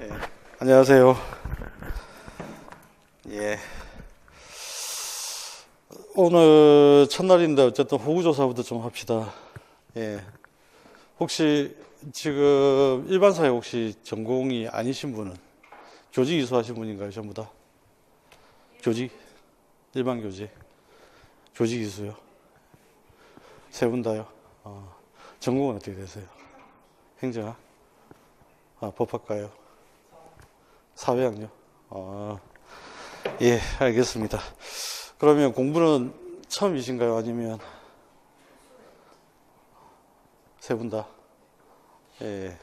예, 안녕하세요. 예. 오늘 첫날인데 어쨌든 호구조사부터 좀 합시다. 예. 혹시 지금 일반사회 혹시 전공이 아니신 분은 교직 이수하신 분인가요? 전부 다? 교직? 일반 교직? 교직 이수요? 세 분 다요? 전공은 어떻게 되세요? 행정학? 법학과요? 사회학요? 예, 알겠습니다. 그러면 공부는 처음이신가요? 아니면 세 분 다? 예.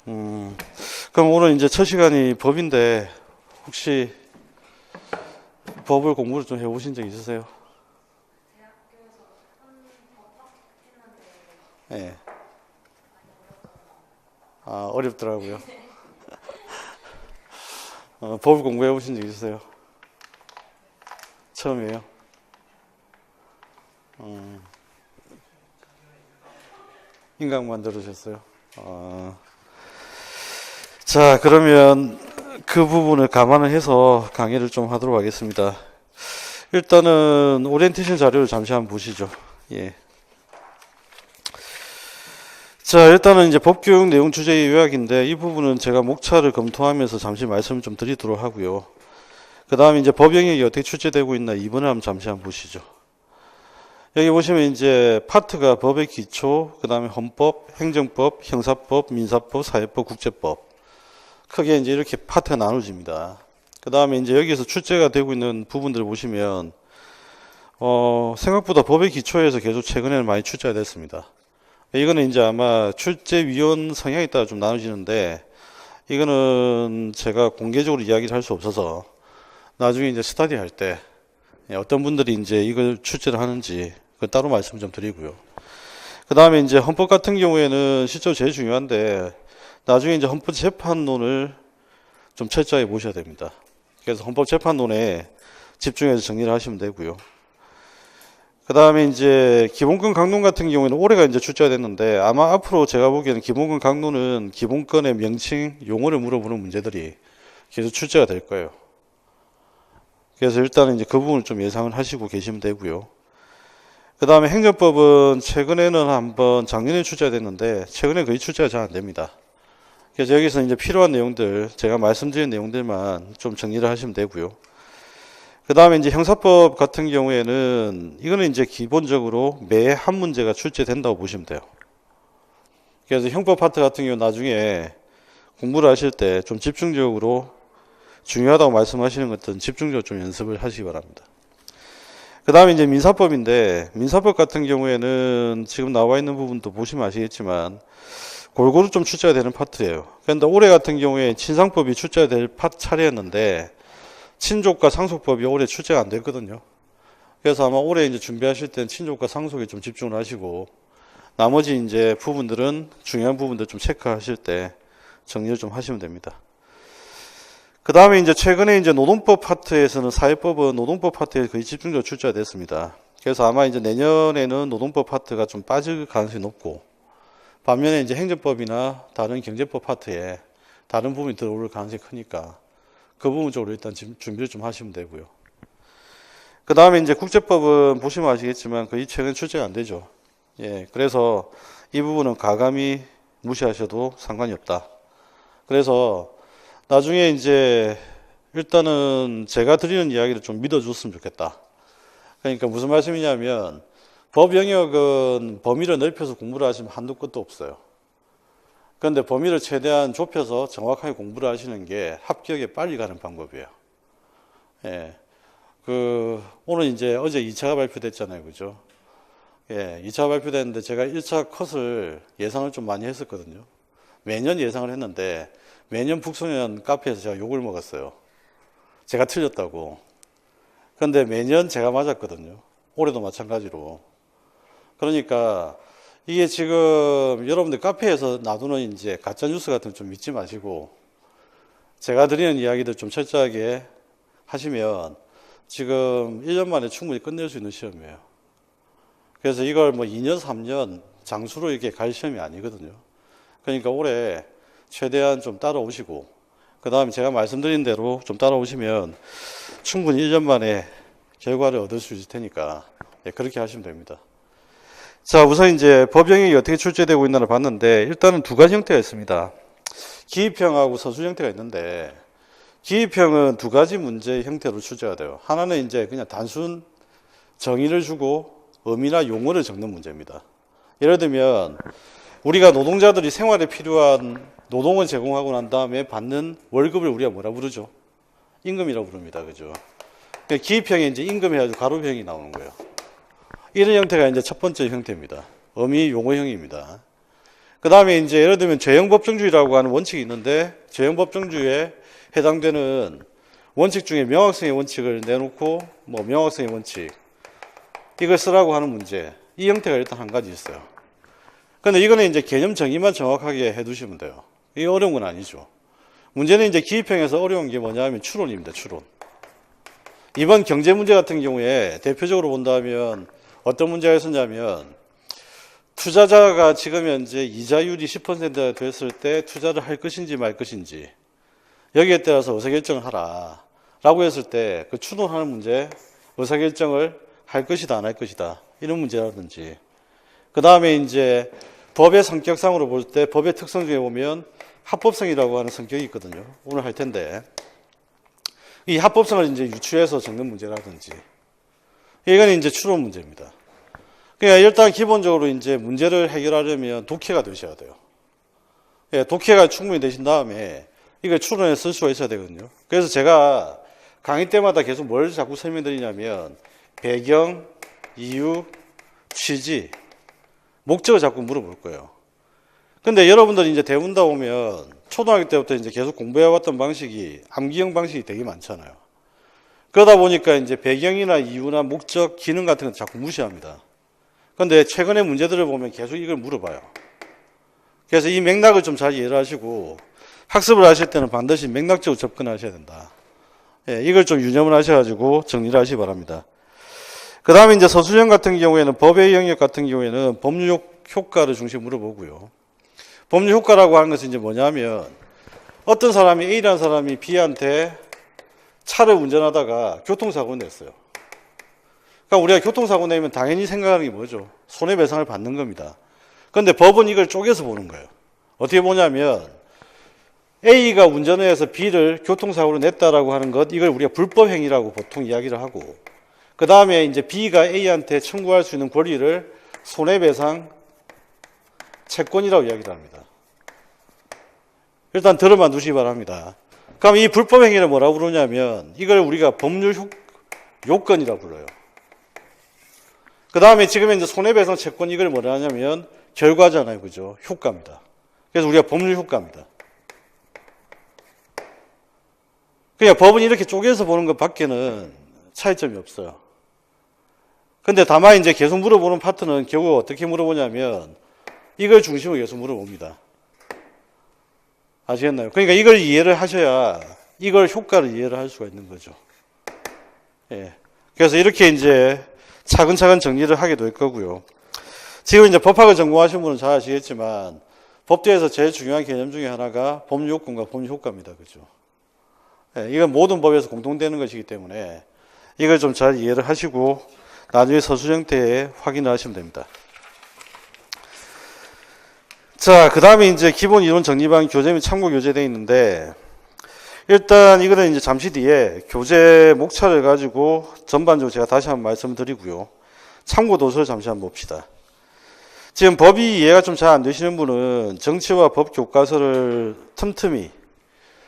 그럼 오늘 이제 첫 시간이 법인데 혹시 법을 공부를 좀 해보신 적 있으세요? 예. 어렵더라고요. 법을 공부해 보신 적 있으세요? 처음이에요? 인강만 들으셨어요? 자, 그러면 그 부분을 감안을 해서 강의를 좀 하도록 하겠습니다. 일단은 오리엔테이션 자료를 잠시 한번 보시죠. 예. 자, 일단은 이제 법교육 내용 주제의 요약인데 이 부분은 제가 목차를 검토하면서 잠시 말씀을 좀 드리도록 하고요. 그 다음에 이제 법 영역이 어떻게 출제되고 있나 2번을 한번 잠시 한번 보시죠. 여기 보시면 이제 파트가 법의 기초, 그 다음에 헌법, 행정법, 형사법, 민사법, 사회법, 국제법. 크게 이제 이렇게 파트가 나눠집니다. 그 다음에 이제 여기에서 출제가 되고 있는 부분들을 보시면, 생각보다 법의 기초에서 계속 최근에는 많이 출제가 됐습니다. 이거는 이제 아마 출제위원 성향에 따라 좀 나눠지는데, 이거는 제가 공개적으로 이야기를 할 수 없어서, 나중에 이제 스터디 할 때, 어떤 분들이 이제 이걸 출제를 하는지, 그 따로 말씀 좀 드리고요. 그 다음에 이제 헌법 같은 경우에는 실제로 제일 중요한데, 나중에 이제 헌법재판론을 좀 철저하게 보셔야 됩니다. 그래서 헌법재판론에 집중해서 정리를 하시면 되고요. 그 다음에 이제 기본권 강론 같은 경우에는 올해가 이제 출제가 됐는데, 아마 앞으로 제가 보기에는 기본권 강론은 기본권의 명칭, 용어를 물어보는 문제들이 계속 출제가 될 거예요. 그래서 일단은 이제 그 부분을 좀 예상을 하시고 계시면 되고요. 그 다음에 행정법은 최근에는 한번 작년에 출제가 됐는데 최근에 거의 출제가 잘 안 됩니다. 그래서 여기서 이제 필요한 내용들, 제가 말씀드린 내용들만 좀 정리를 하시면 되고요. 그 다음에 이제 형사법 같은 경우에는 이거는 이제 기본적으로 매 한 문제가 출제된다고 보시면 돼요. 그래서 형법 파트 같은 경우 나중에 공부를 하실 때 좀 집중적으로 중요하다고 말씀하시는 것들은 집중적으로 좀 연습을 하시기 바랍니다. 그 다음에 이제 민사법인데, 민사법 같은 경우에는 지금 나와 있는 부분도 보시면 아시겠지만, 골고루 좀 출제가 되는 파트예요. 그런데 올해 같은 경우에 친상법이 출제가 될 차례였는데, 친족과 상속법이 올해 출제가 안 됐거든요. 그래서 아마 올해 이제 준비하실 때는 친족과 상속에 좀 집중을 하시고, 나머지 이제 부분들은 중요한 부분들 좀 체크하실 때 정리를 좀 하시면 됩니다. 그 다음에 이제 최근에 이제 노동법 파트에서는 사회법은 노동법 파트에 거의 집중적으로 출제가 됐습니다. 그래서 아마 이제 내년에는 노동법 파트가 좀 빠질 가능성이 높고, 반면에 이제 행정법이나 다른 경제법 파트에 다른 부분이 들어올 가능성이 크니까 그 부분 쪽으로 일단 준비를 좀 하시면 되고요. 그 다음에 이제 국제법은 보시면 아시겠지만 거의 최근 출제가 안 되죠. 예, 그래서 이 부분은 가감히 무시하셔도 상관이 없다. 그래서 나중에 이제 일단은 제가 드리는 이야기를 좀 믿어줬으면 좋겠다. 그러니까 무슨 말씀이냐면 법 영역은 범위를 넓혀서 공부를 하시면 한도 끝도 없어요. 그런데 범위를 최대한 좁혀서 정확하게 공부를 하시는 게 합격에 빨리 가는 방법이에요. 예. 오늘 이제 어제 2차가 발표됐잖아요. 그죠? 예. 2차 발표됐는데 제가 1차 컷을 예상을 좀 많이 했었거든요. 매년 예상을 했는데 매년 북소년 카페에서 제가 욕을 먹었어요. 제가 틀렸다고. 그런데 매년 제가 맞았거든요. 올해도 마찬가지로. 그러니까 이게 지금 여러분들 카페에서 놔두는 이제 가짜뉴스 같은 거 좀 믿지 마시고 제가 드리는 이야기들 좀 철저하게 하시면 지금 1년 만에 충분히 끝낼 수 있는 시험이에요. 그래서 이걸 뭐 2년, 3년 장수로 이렇게 갈 시험이 아니거든요. 그러니까 올해 최대한 좀 따라오시고, 그 다음에 제가 말씀드린 대로 좀 따라오시면 충분히 1년 만에 결과를 얻을 수 있을 테니까, 예, 그렇게 하시면 됩니다. 자, 우선 이제 법 영역이 어떻게 출제되고 있나를 봤는데, 일단은 두 가지 형태가 있습니다. 기입형하고 서술 형태가 있는데, 기입형은 두 가지 문제의 형태로 출제가 돼요. 하나는 이제 그냥 단순 정의를 주고 의미나 용어를 적는 문제입니다. 예를 들면 우리가 노동자들이 생활에 필요한 노동을 제공하고 난 다음에 받는 월급을 우리가 뭐라 부르죠? 임금이라고 부릅니다. 그죠? 기입형에 이제 임금 해가지고 가로형이 나오는 거예요. 이런 형태가 이제 첫 번째 형태입니다. 의미 용어형입니다. 그 다음에 이제 예를 들면 죄형법정주의라고 하는 원칙이 있는데, 죄형법정주의에 해당되는 원칙 중에 명확성의 원칙을 내놓고, 뭐 명확성의 원칙, 이걸 쓰라고 하는 문제. 이 형태가 일단 한 가지 있어요. 근데 이거는 이제 개념 정의만 정확하게 해두시면 돼요. 이게 어려운 건 아니죠. 문제는 이제 기입형에서 어려운 게 뭐냐면 추론입니다. 추론. 이번 경제 문제 같은 경우에 대표적으로 본다면 어떤 문제가 있었냐면, 투자자가 지금 현재 이자율이 10%가 됐을 때 투자를 할 것인지 말 것인지, 여기에 따라서 의사결정을 하라 라고 했을 때 그 추론하는 문제, 의사결정을 할 것이다 안 할 것이다, 이런 문제라든지, 그 다음에 이제 법의 성격상으로 볼 때 법의 특성 중에 보면 합법성이라고 하는 성격이 있거든요. 오늘 할 텐데, 이 합법성을 이제 유추해서 적는 문제라든지, 이건 이제 추론 문제입니다. 그러니까 일단 기본적으로 이제 문제를 해결하려면 독해가 되셔야 돼요. 예, 독해가 충분히 되신 다음에 이걸 추론해 쓸 수가 있어야 되거든요. 그래서 제가 강의 때마다 계속 뭘 자꾸 설명드리냐면, 배경, 이유, 취지, 목적을 자꾸 물어볼 거예요. 근데 여러분들이 이제 대문다 보면 초등학교 때부터 이제 계속 공부해왔던 방식이 암기형 방식이 되게 많잖아요. 그러다 보니까 이제 배경이나 이유나 목적, 기능 같은 거 자꾸 무시합니다. 근데 최근에 문제들을 보면 계속 이걸 물어봐요. 그래서 이 맥락을 좀 잘 이해를 하시고 학습을 하실 때는 반드시 맥락적으로 접근하셔야 된다. 예, 이걸 좀 유념을 하셔가지고 정리를 하시기 바랍니다. 그 다음에 이제 서술형 같은 경우에는, 법의 영역 같은 경우에는 법률 효과를 중심으로 보고요. 법률 효과라고 하는 것은 이제 뭐냐면, 어떤 사람이, A라는 사람이 B한테 차를 운전하다가 교통사고를 냈어요. 그러니까 우리가 교통사고 내면 당연히 생각하는 게 뭐죠? 손해배상을 받는 겁니다. 그런데 법은 이걸 쪼개서 보는 거예요. 어떻게 보냐면, A가 운전을 해서 B를 교통사고로 냈다라고 하는 것, 이걸 우리가 불법행위라고 보통 이야기를 하고, 그 다음에 이제 B가 A한테 청구할 수 있는 권리를 손해배상 채권이라고 이야기를 합니다. 일단 들어만 두시기 바랍니다. 그럼 이 불법행위를 뭐라고 부르냐면, 이걸 우리가 법률 요건이라고 불러요. 그 다음에 지금 이제 손해배상 채권, 이걸 뭐라 하냐면 결과잖아요. 그죠? 효과입니다. 그래서 우리가 법률 효과입니다. 그러니까 법은 이렇게 쪼개서 보는 것 밖에는 차이점이 없어요. 근데 다만 이제 계속 물어보는 파트는 결국 어떻게 물어보냐면, 이걸 중심으로 계속 물어봅니다. 아시겠나요? 그러니까 이걸 이해를 하셔야 이걸 효과를 이해를 할 수가 있는 거죠. 예. 그래서 이렇게 이제 차근차근 정리를 하게 될 거고요. 지금 이제 법학을 전공하신 분은 잘 아시겠지만, 법대에서 제일 중요한 개념 중에 하나가 법률 요건과 법률 효과입니다. 그죠? 예. 이건 모든 법에서 공통되는 것이기 때문에 이걸 좀 잘 이해를 하시고 나중에 서술 형태에 확인을 하시면 됩니다. 자, 그 다음에 이제 기본 이론 정리반 교재 및 참고 교재 되어 있는데, 일단 이거는 이제 잠시 뒤에 교재 목차를 가지고 전반적으로 제가 다시 한번 말씀드리고요. 참고 도서를 잠시 한번 봅시다. 지금 법이 이해가 좀 잘 안 되시는 분은 정치와 법 교과서를 틈틈이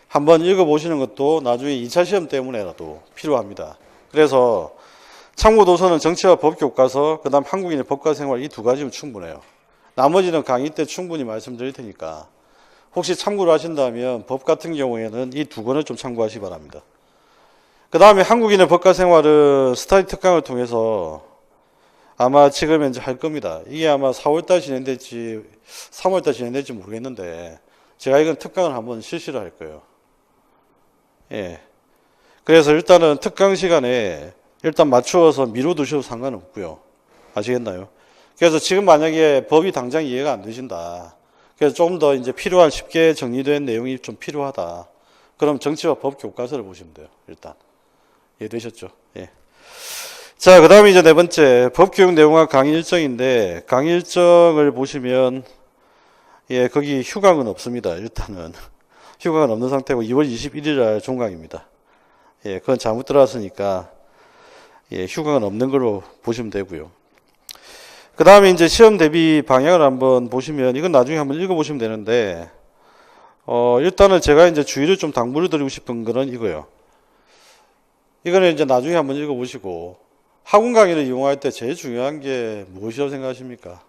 한번 읽어보시는 것도 나중에 2차 시험 때문에라도 필요합니다. 그래서 참고 도서는 정치와 법 교과서, 그 다음 한국인의 법과 생활, 이 두 가지면 충분해요. 나머지는 강의 때 충분히 말씀드릴 테니까 혹시 참고를 하신다면 법 같은 경우에는 이 두 권을 좀 참고하시기 바랍니다. 그 다음에 한국인의 법과 생활은 스터디 특강을 통해서 아마 지금 현재 할 겁니다. 이게 아마 4월달 진행될지 3월달 진행될지 모르겠는데, 제가 이건 특강을 한번 실시를 할 거예요. 예. 그래서 일단은 특강 시간에 일단 맞추어서 미뤄두셔도 상관없고요. 아시겠나요? 그래서 지금 만약에 법이 당장 이해가 안 되신다, 그래서 좀 더 이제 필요한 쉽게 정리된 내용이 좀 필요하다. 그럼 정치와 법 교과서를 보시면 돼요. 일단 이해되셨죠? 예. 자, 그 다음에 이제 네 번째 법교육 내용과 강의 일정인데 강의 일정을 보시면 예, 거기 휴강은 없습니다. 일단은 휴강은 없는 상태고 2월 21일 날 종강입니다. 예, 그건 잘못 들어왔으니까 예, 휴강은 없는 걸로 보시면 되고요. 그 다음에 이제 시험 대비 방향을 한번 보시면 이건 나중에 한번 읽어보시면 되는데 일단은 제가 이제 주의를 좀 당부를 드리고 싶은 거는 이거예요. 이거는 이제 나중에 한번 읽어보시고 학원 강의를 이용할 때 제일 중요한 게 무엇이라고 생각하십니까?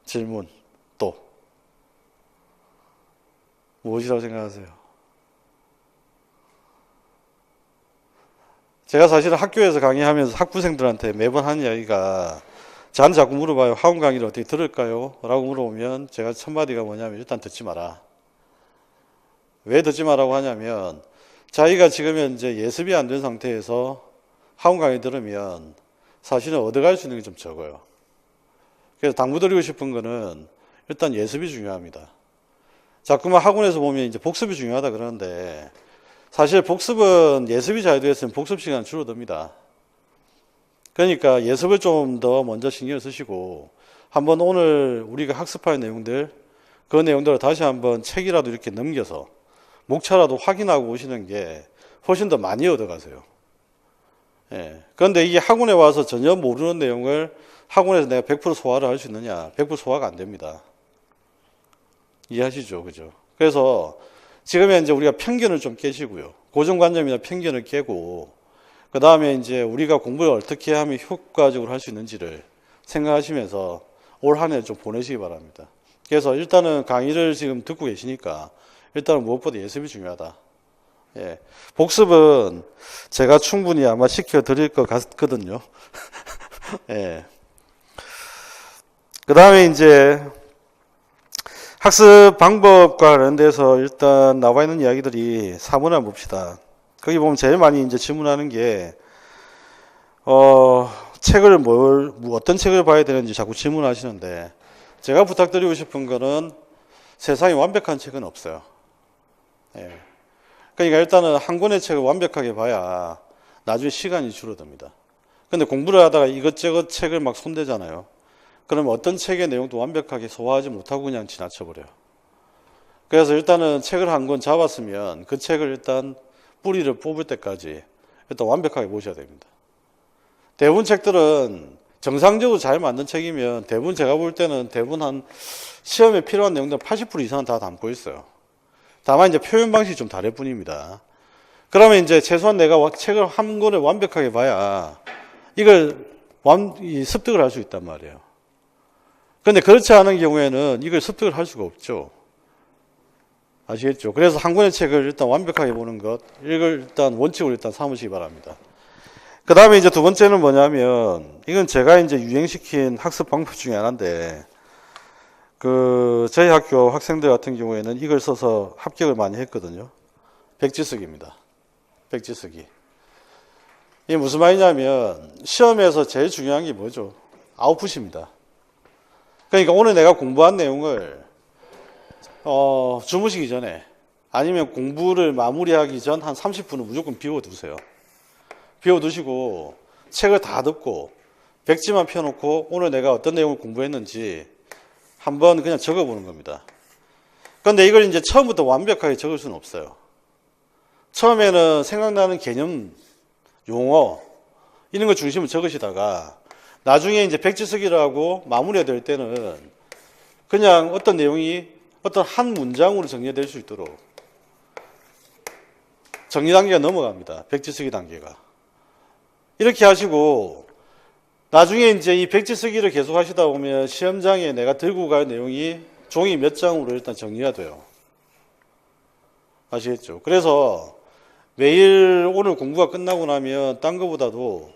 질문 또 무엇이라고 생각하세요? 제가 사실은 학교에서 강의하면서 학부생들한테 매번 하는 이야기가 저한테 자꾸 물어봐요. 학원 강의를 어떻게 들을까요? 라고 물어보면 제가 첫 마디가 뭐냐면 일단 듣지 마라. 왜 듣지 마라고 하냐면 자기가 지금 현재 예습이 안 된 상태에서 학원 강의 들으면 사실은 얻어갈 수 있는 게 좀 적어요. 그래서 당부드리고 싶은 거는 일단 예습이 중요합니다. 자꾸만 학원에서 보면 이제 복습이 중요하다 그러는데 사실 복습은 예습이 잘 되었으면 복습 시간 줄어듭니다. 그러니까 예습을 좀 더 먼저 신경을 쓰시고 한번 오늘 우리가 학습할 내용들 그 내용들을 다시 한번 책이라도 이렇게 넘겨서 목차라도 확인하고 오시는 게 훨씬 더 많이 얻어가세요. 예. 그런데 이게 학원에 와서 전혀 모르는 내용을 학원에서 내가 100% 소화를 할 수 있느냐? 100% 소화가 안 됩니다. 이해하시죠? 그죠? 그래서 지금 이제 우리가 편견을 좀 깨시고요. 고정관념이나 편견을 깨고 그 다음에 이제 우리가 공부를 어떻게 하면 효과적으로 할 수 있는지를 생각하시면서 올 한 해 좀 보내시기 바랍니다. 그래서 일단은 강의를 지금 듣고 계시니까 일단은 무엇보다 예습이 중요하다. 예. 복습은 제가 충분히 아마 시켜드릴 것 같거든요. 예. 그 다음에 이제 학습 방법과 관련돼서 일단 나와 있는 이야기들이 사문을 한번 봅시다. 거기 보면 제일 많이 이제 질문하는 게, 책을 어떤 책을 봐야 되는지 자꾸 질문하시는데, 제가 부탁드리고 싶은 거는 세상에 완벽한 책은 없어요. 예. 그러니까 일단은 한 권의 책을 완벽하게 봐야 나중에 시간이 줄어듭니다. 근데 공부를 하다가 이것저것 책을 막 손대잖아요. 그러면 어떤 책의 내용도 완벽하게 소화하지 못하고 그냥 지나쳐버려요. 그래서 일단은 책을 한 권 잡았으면 그 책을 일단 뿌리를 뽑을 때까지 일단 완벽하게 보셔야 됩니다. 대부분 책들은 정상적으로 잘 만든 책이면 대부분 제가 볼 때는 대부분 한 시험에 필요한 내용들 80% 이상은 다 담고 있어요. 다만 이제 표현 방식이 좀 다를 뿐입니다. 그러면 이제 최소한 내가 책을 한 권을 완벽하게 봐야 이걸 습득을 할 수 있단 말이에요. 그런데 그렇지 않은 경우에는 이걸 습득을 할 수가 없죠. 아시겠죠? 그래서 한 권의 책을 일단 완벽하게 보는 것, 이걸 일단 원칙으로 일단 삼으시기 바랍니다. 그 다음에 이제 두 번째는 뭐냐면, 이건 제가 이제 유행시킨 학습 방법 중에 하나인데, 저희 학교 학생들 같은 경우에는 이걸 써서 합격을 많이 했거든요. 백지 쓰기입니다. 백지 쓰기. 이게 무슨 말이냐면, 시험에서 제일 중요한 게 뭐죠? 아웃풋입니다. 그러니까 오늘 내가 공부한 내용을 주무시기 전에 아니면 공부를 마무리하기 전 한 30분은 무조건 비워두세요. 비워두시고 책을 다 덮고 백지만 펴놓고 오늘 내가 어떤 내용을 공부했는지 한번 그냥 적어보는 겁니다. 그런데 이걸 이제 처음부터 완벽하게 적을 수는 없어요. 처음에는 생각나는 개념, 용어 이런 거 중심으로 적으시다가 나중에 이제 백지 쓰기를 하고 마무리가 될 때는 그냥 어떤 내용이 어떤 한 문장으로 정리될 수 있도록 정리 단계가 넘어갑니다. 백지 쓰기 단계가. 이렇게 하시고 나중에 이제 이 백지 쓰기를 계속 하시다 보면 시험장에 내가 들고 갈 내용이 종이 몇 장으로 일단 정리가 돼요. 아시겠죠? 그래서 매일 오늘 공부가 끝나고 나면 딴 거보다도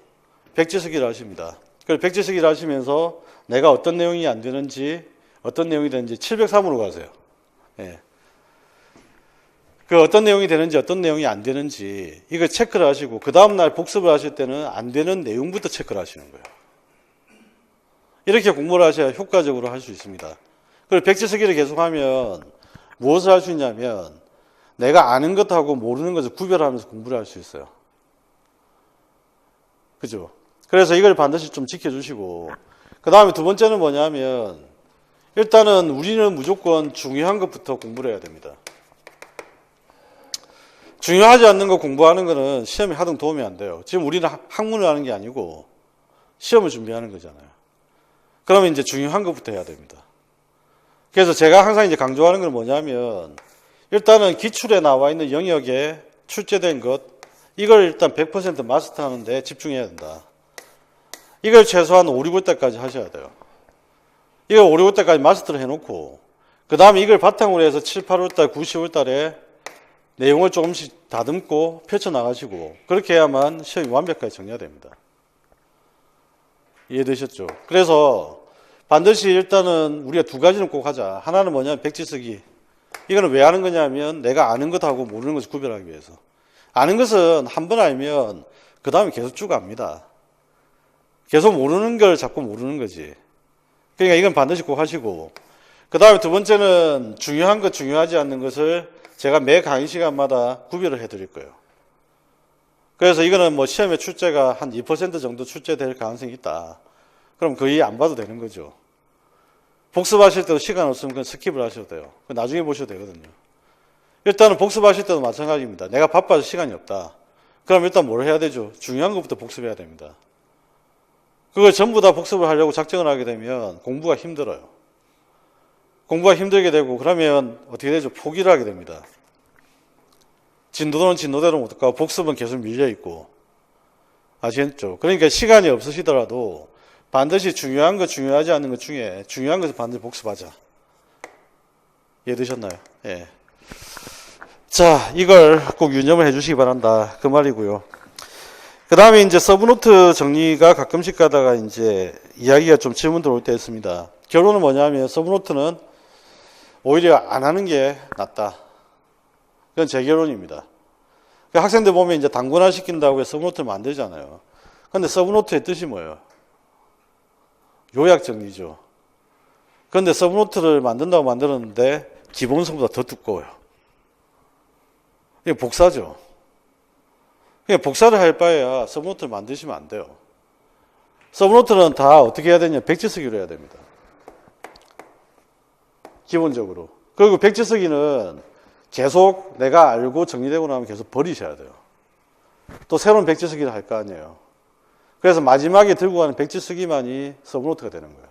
백지 쓰기를 하십니다. 그래서 백지 쓰기를 하시면서 내가 어떤 내용이 안 되는지 어떤 내용이 되는지 703으로 가세요. 예. 그 어떤 내용이 되는지 어떤 내용이 안 되는지 이걸 체크를 하시고 그 다음날 복습을 하실 때는 안 되는 내용부터 체크를 하시는 거예요. 이렇게 공부를 하셔야 효과적으로 할 수 있습니다. 그리고 백지 쓰기를 계속하면 무엇을 할 수 있냐면 내가 아는 것하고 모르는 것을 구별하면서 공부를 할 수 있어요. 그죠? 그래서 이걸 반드시 좀 지켜주시고, 그 다음에 두 번째는 뭐냐면 일단은 우리는 무조건 중요한 것부터 공부를 해야 됩니다. 중요하지 않는 거 공부하는 거는 시험에 하등 도움이 안 돼요. 지금 우리는 학문을 하는 게 아니고 시험을 준비하는 거잖아요. 그러면 이제 중요한 것부터 해야 됩니다. 그래서 제가 항상 이제 강조하는 건 뭐냐면 일단은 기출에 나와 있는 영역에 출제된 것, 이걸 일단 100% 마스터하는 데 집중해야 된다. 이걸 최소한 5, 6월 때까지 하셔야 돼요. 이걸 5, 6월 때까지 마스터를 해놓고 그 다음에 이걸 바탕으로 해서 7, 8월 달, 9, 10월 달에 내용을 조금씩 다듬고 펼쳐나가시고 그렇게 해야만 시험이 완벽하게 정리가 됩니다. 이해되셨죠? 그래서 반드시 일단은 우리가 두 가지는 꼭 하자. 하나는 뭐냐면 백지 쓰기. 이거는 왜 하는 거냐면 내가 아는 것하고 모르는 것을 구별하기 위해서. 아는 것은 한 번 알면 그 다음에 계속 쭉 압니다. 계속 모르는 걸 자꾸 모르는 거지. 그러니까 이건 반드시 꼭 하시고, 그 다음에 두 번째는 중요한 것, 중요하지 않는 것을 제가 매 강의 시간마다 구별을 해드릴 거예요. 그래서 이거는 뭐 시험에 출제가 한 2% 정도 출제될 가능성이 있다. 그럼 거의 안 봐도 되는 거죠. 복습하실 때도 시간 없으면 그냥 스킵을 하셔도 돼요. 나중에 보셔도 되거든요. 일단은 복습하실 때도 마찬가지입니다. 내가 바빠서 시간이 없다. 그럼 일단 뭘 해야 되죠? 중요한 것부터 복습해야 됩니다. 그걸 전부 다 복습을 하려고 작정을 하게 되면 공부가 힘들어요. 공부가 힘들게 되고 그러면 어떻게 되죠? 포기를 하게 됩니다. 진도는 진도대로 못 가고 복습은 계속 밀려있고. 아시겠죠? 그러니까 시간이 없으시더라도 반드시 중요한 것, 중요하지 않은 것 중에 중요한 것을 반드시 복습하자. 이해되셨나요? 예. 자, 이걸 꼭 유념을 해주시기 바란다. 그 말이고요. 그 다음에 이제 서브노트 정리가 가끔씩 가다가 이제 이야기가 좀 질문 들어올 때 있습니다. 결론은 뭐냐면 서브노트는 오히려 안 하는 게 낫다. 그건 제 결론입니다. 학생들 보면 이제 단권화 시킨다고 해서 서브노트를 만들잖아요. 근데 서브노트의 뜻이 뭐예요? 요약 정리죠. 그런데 서브노트를 만든다고 만들었는데 기본서보다 더 두꺼워요. 이게 복사죠. 그냥 복사를 할 바에야 서브노트를 만드시면 안 돼요. 서브노트는 다 어떻게 해야 되냐? 백지 쓰기로 해야 됩니다. 기본적으로. 그리고 백지 쓰기는 계속 내가 알고 정리되고 나면 계속 버리셔야 돼요. 또 새로운 백지 쓰기를 할 거 아니에요. 그래서 마지막에 들고 가는 백지 쓰기만이 서브노트가 되는 거예요.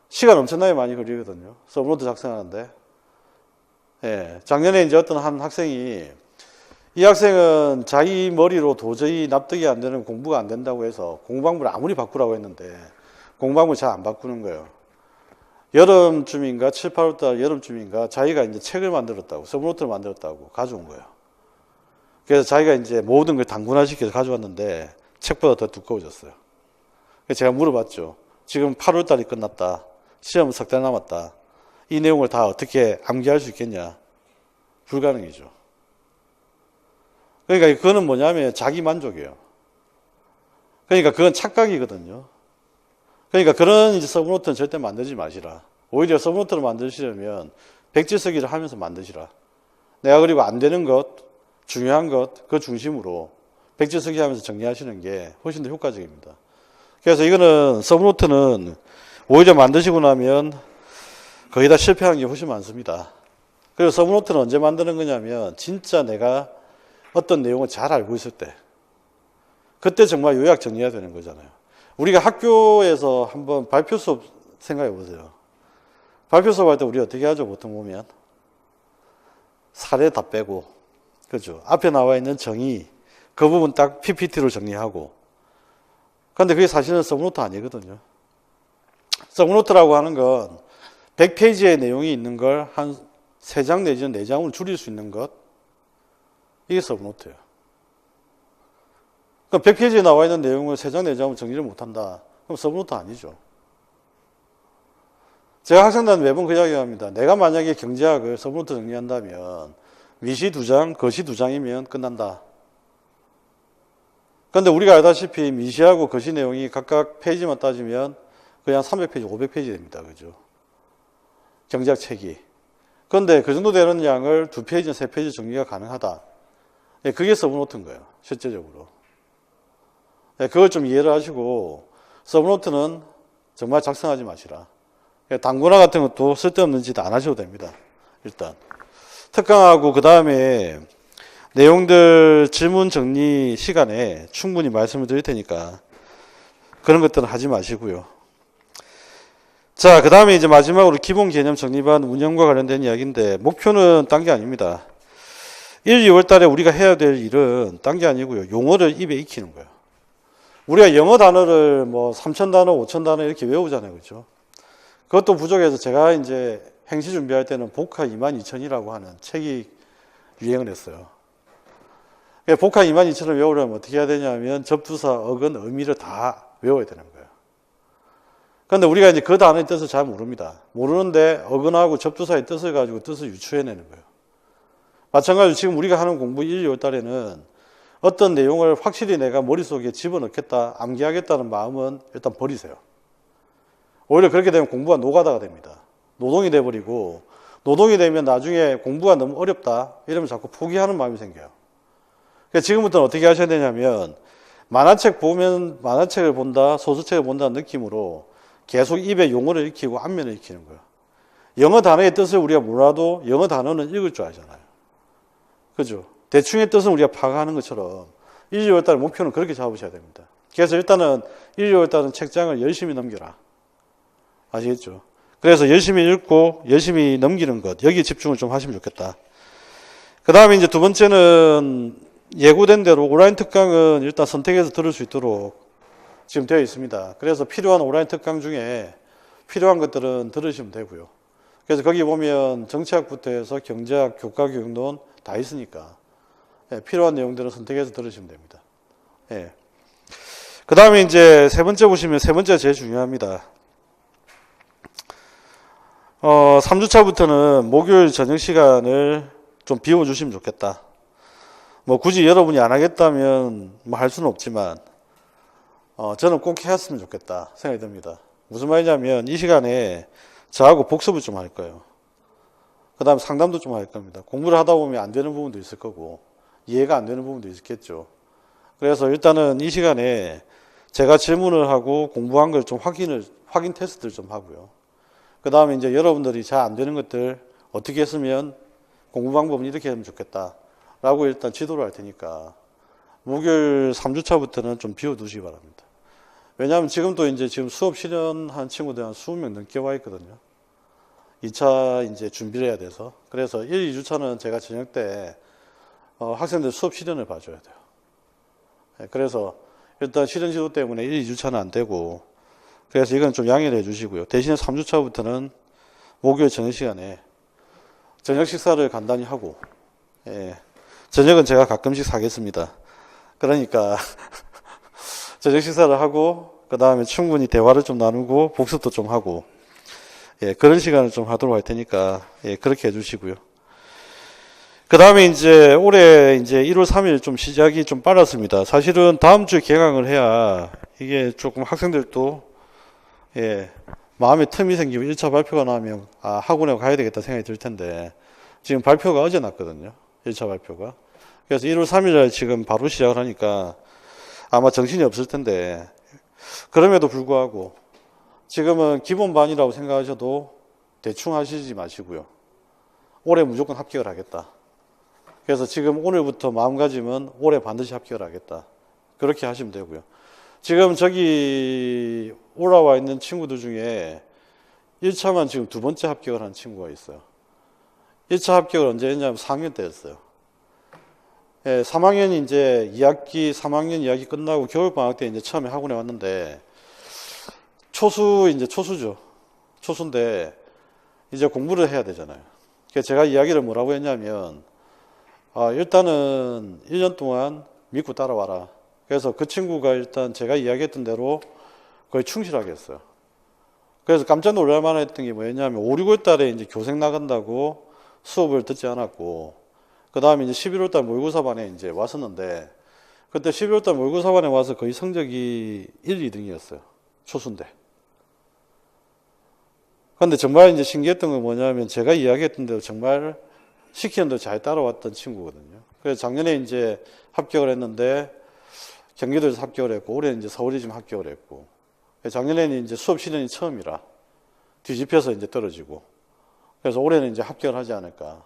시간 엄청나게 많이 걸리거든요. 서브노트 작성하는데. 예, 작년에 이제 어떤 한 학생이 이 학생은 자기 머리로 도저히 납득이 안 되는 공부가 안 된다고 해서 공부방법을 아무리 바꾸라고 했는데 공부방법을 잘 안 바꾸는 거예요. 여름쯤인가 7, 8월달 여름쯤인가 자기가 이제 책을 만들었다고 서브노트를 만들었다고 가져온 거예요. 그래서 자기가 이제 모든 걸 단권화시켜서 가져왔는데 책보다 더 두꺼워졌어요. 그래서 제가 물어봤죠. 지금 8월달이 끝났다. 시험 석 달 남았다. 이 내용을 다 어떻게 암기할 수 있겠냐? 불가능이죠. 그러니까 그거는 뭐냐면 자기 만족이에요. 그러니까 그건 착각이거든요. 그러니까 그런 이제 서브노트는 절대 만들지 마시라. 오히려 서브노트를 만드시려면 백지 쓰기를 하면서 만드시라. 내가 그리고 안 되는 것, 중요한 것, 그 중심으로 백지 쓰기 하면서 정리하시는 게 훨씬 더 효과적입니다. 그래서 이거는 서브노트는 오히려 만드시고 나면 거의 다 실패하는 게 훨씬 많습니다. 그리고 서브노트는 언제 만드는 거냐면 진짜 내가 어떤 내용을 잘 알고 있을 때 그때 정말 요약 정리해야 되는 거잖아요. 우리가 학교에서 한번 발표 수업 생각해 보세요. 발표 수업 할 때 우리 어떻게 하죠? 보통 보면 사례 다 빼고, 그죠? 앞에 나와 있는 정의 그 부분 딱 PPT로 정리하고. 그런데 그게 사실은 서브노트 아니거든요. 서브노트라고 하는 건 100페이지의 내용이 있는 걸 한 3장 내지는 4장으로 줄일 수 있는 것, 이게 서브노트예요. 그럼 100페이지에 나와 있는 내용을 3장, 4장으로 정리를 못한다. 그럼 서브노트 아니죠. 제가 학생들한테 매번 그 이야기 합니다. 내가 만약에 경제학을 서브노트 정리한다면 미시 2장, 거시 2장이면 끝난다. 그런데 우리가 알다시피 미시하고 거시 내용이 각각 페이지만 따지면 그냥 300페이지, 500페이지 됩니다. 그죠? 경제학 책이. 그런데 그 정도 되는 양을 2페이지나 3페이지 정리가 가능하다. 예, 그게 서브노트인 거예요. 실제적으로. 예, 그걸 좀 이해를 하시고 서브노트는 정말 작성하지 마시라. 예, 당구나 같은 것도 쓸데없는 짓 안 하셔도 됩니다. 일단. 특강하고 그 다음에 내용들 질문 정리 시간에 충분히 말씀을 드릴 테니까 그런 것들은 하지 마시고요. 자, 그 다음에 이제 마지막으로 기본 개념 정리반 운영과 관련된 이야기인데 목표는 딴 게 아닙니다. 1, 2월 달에 우리가 해야 될 일은 딴 게 아니고요. 용어를 입에 익히는 거예요. 우리가 영어 단어를 뭐 3,000단어, 5,000단어 이렇게 외우잖아요. 그렇죠? 그것도 부족해서 제가 이제 행시 준비할 때는 복화 22,000이라고 하는 책이 유행을 했어요. 복화 22,000을 외우려면 어떻게 해야 되냐면 접두사, 어근, 의미를 다 외워야 되는 거예요. 그런데 우리가 이제 그 단어의 뜻을 잘 모릅니다. 모르는데 어근하고 접두사의 뜻을 가지고 뜻을 유추해내는 거예요. 마찬가지로 지금 우리가 하는 공부 1, 2월 달에는 어떤 내용을 확실히 내가 머릿속에 집어넣겠다, 암기하겠다는 마음은 일단 버리세요. 오히려 그렇게 되면 공부가 노가다가 됩니다. 노동이 돼버리고 노동이 되면 나중에 공부가 너무 어렵다 이러면 자꾸 포기하는 마음이 생겨요. 그러니까 지금부터는 어떻게 하셔야 되냐면 만화책을 본다, 소설책을 본다는 느낌으로 계속 입에 용어를 익히고 안면을 익히는 거예요. 영어 단어의 뜻을 우리가 몰라도 영어 단어는 읽을 줄 알잖아요. 그죠? 대충의 뜻은 우리가 파악하는 것처럼 1, 2월 달 목표는 그렇게 잡으셔야 됩니다. 그래서 일단은 1, 2월 달은 책장을 열심히 넘겨라. 아시겠죠? 그래서 열심히 읽고 열심히 넘기는 것, 여기에 집중을 좀 하시면 좋겠다. 그 다음에 이제 두 번째는 예고된 대로 온라인 특강은 일단 선택해서 들을 수 있도록 지금 되어 있습니다. 그래서 필요한 온라인 특강 중에 필요한 것들은 들으시면 되고요. 그래서 거기 보면 정치학부터 해서 경제학, 교과교육론 다 있으니까 예, 필요한 내용들은 선택해서 들으시면 됩니다. 예. 그 다음에 이제 세 번째 보시면 세 번째가 제일 중요합니다. 3주차부터는 목요일 저녁 시간을 좀 비워주시면 좋겠다. 뭐 굳이 여러분이 안 하겠다면 뭐 할 수는 없지만 저는 꼭 해왔으면 좋겠다 생각이 듭니다. 무슨 말이냐면 이 시간에 저하고 복습을 좀 할 거예요. 그 다음에 상담도 좀 할 겁니다. 공부를 하다 보면 안 되는 부분도 있을 거고 이해가 안 되는 부분도 있겠죠. 그래서 일단은 이 시간에 제가 질문을 하고 공부한 걸 좀 확인 테스트를 좀 하고요. 그 다음에 이제 여러분들이 잘 안 되는 것들 어떻게 했으면 공부 방법은 이렇게 하면 좋겠다 라고 일단 지도를 할 테니까 목요일 3주차부터는 좀 비워두시기 바랍니다. 왜냐하면 지금도 이제 지금 수업 실현한 친구들 한 20명 넘게 와 있거든요. 2차 이제 준비를 해야 돼서. 그래서 1, 2주차는 제가 저녁 때 학생들 수업 실현을 봐줘야 돼요. 그래서 일단 실현 지도 때문에 1, 2주차는 안 되고 그래서 이건 좀 양해를 해주시고요. 대신에 3주차부터는 목요일 저녁 시간에 저녁 식사를 간단히 하고 예, 저녁은 제가 가끔씩 사겠습니다. 그러니까 저녁 식사를 하고 그 다음에 충분히 대화를 좀 나누고 복습도 좀 하고 예, 그런 시간을 좀 하도록 할 테니까 예, 그렇게 해주시고요. 그 다음에 이제 올해 이제 1월 3일 좀 시작이 좀 빨랐습니다. 사실은 다음 주에 개강을 해야 이게 조금 학생들도 예, 마음에 틈이 생기고 1차 발표가 나오면 학원에 가야 되겠다 생각이 들 텐데 지금 발표가 어제 났거든요. 1차 발표가. 그래서 1월 3일날 지금 바로 시작을 하니까 아마 정신이 없을 텐데 그럼에도 불구하고 지금은 기본반이라고 생각하셔도 대충 하시지 마시고요. 올해 무조건 합격을 하겠다. 그래서 지금 오늘부터 마음가짐은 올해 반드시 합격을 하겠다. 그렇게 하시면 되고요. 지금 저기 올라와 있는 친구들 중에 1차만 지금 두 번째 합격을 한 친구가 있어요. 1차 합격을 언제 했냐면 4학년 때 했어요. 예, 3학년이 이제 3학년 2학기 끝나고 겨울방학 때 이제 처음에 학원에 왔는데 초수죠. 초수인데 이제 공부를 해야 되잖아요. 그래서 제가 이야기를 뭐라고 했냐면 일단은 1년 동안 믿고 따라와라. 그래서 그 친구가 일단 제가 이야기했던 대로 거의 충실하게 했어요. 그래서 깜짝 놀랄 만한 했던 게 뭐였냐면 5, 6월 달에 이제 교생 나간다고 수업을 듣지 않았고 그 다음에 이제 11월 달 모의고사반에 이제 왔었는데 그때 11월 달 모의고사반에 와서 거의 성적이 1, 2등이었어요. 초수인데. 근데 정말 이제 신기했던 건 뭐냐면 제가 이야기했던 대로 정말 시키는 대로 잘 따라왔던 친구거든요. 그래서 작년에 이제 합격을 했는데 경기도에서 합격을 했고 올해는 이제 서울이 좀 합격을 했고 작년에는 이제 수업 시련이 처음이라 뒤집혀서 이제 떨어지고 그래서 올해는 이제 합격을 하지 않을까.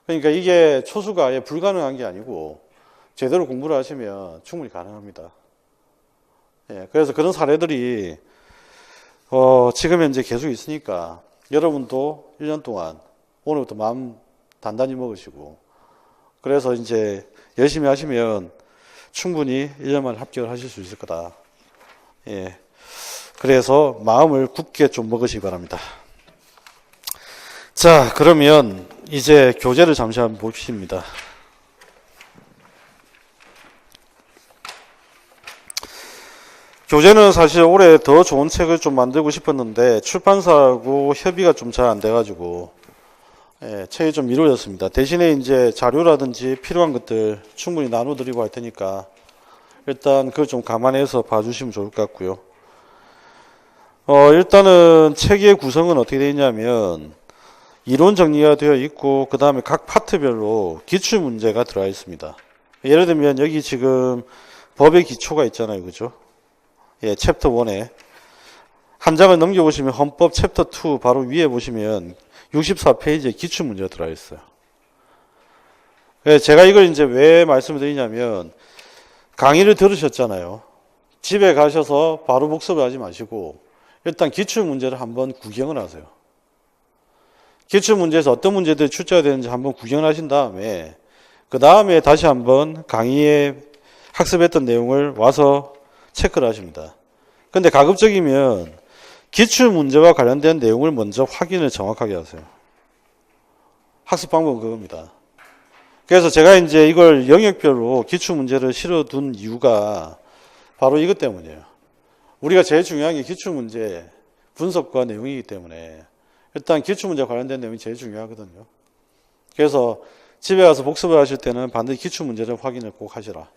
그러니까 이게 초수가 아예 불가능한 게 아니고 제대로 공부를 하시면 충분히 가능합니다. 예, 그래서 그런 사례들이 지금 현재 계속 있으니까 여러분도 1년 동안 오늘부터 마음 단단히 먹으시고 그래서 이제 열심히 하시면 충분히 1년 만에 합격을 하실 수 있을 거다. 예. 그래서 마음을 굳게 좀 먹으시기 바랍니다. 자, 그러면 이제 교재를 잠시 한번 봅시다. 교재는 사실 올해 더 좋은 책을 좀 만들고 싶었는데 출판사하고 협의가 좀 잘 안 돼가지고 책이 좀 미뤄졌습니다. 대신에 이제 자료라든지 필요한 것들 충분히 나눠드리고 할 테니까 일단 그걸 좀 감안해서 봐주시면 좋을 것 같고요. 일단은 책의 구성은 어떻게 되어 있냐면 이론 정리가 되어 있고 그 다음에 각 파트별로 기출 문제가 들어가 있습니다. 예를 들면 여기 지금 법의 기초가 있잖아요, 그죠? 예, 챕터 1에 한 장을 넘겨보시면 헌법 챕터 2 바로 위에 보시면 64페이지에 기출 문제가 들어가 있어요. 제가 이걸 이제 왜 말씀을 드리냐면 강의를 들으셨잖아요. 집에 가셔서 바로 복습을 하지 마시고 일단 기출 문제를 한번 구경을 하세요. 기출 문제에서 어떤 문제들이 출제가 되는지 한번 구경을 하신 다음에 그 다음에 다시 한번 강의에 학습했던 내용을 와서 체크를 하십니다. 근데 가급적이면 기출 문제와 관련된 내용을 먼저 확인을 정확하게 하세요. 학습 방법은 그겁니다. 그래서 제가 이제 이걸 영역별로 기출 문제를 실어둔 이유가 바로 이것 때문이에요. 우리가 제일 중요한 게 기출 문제 분석과 내용이기 때문에 일단 기출 문제 관련된 내용이 제일 중요하거든요. 그래서 집에 가서 복습을 하실 때는 반드시 기출 문제를 확인을 꼭 하시라.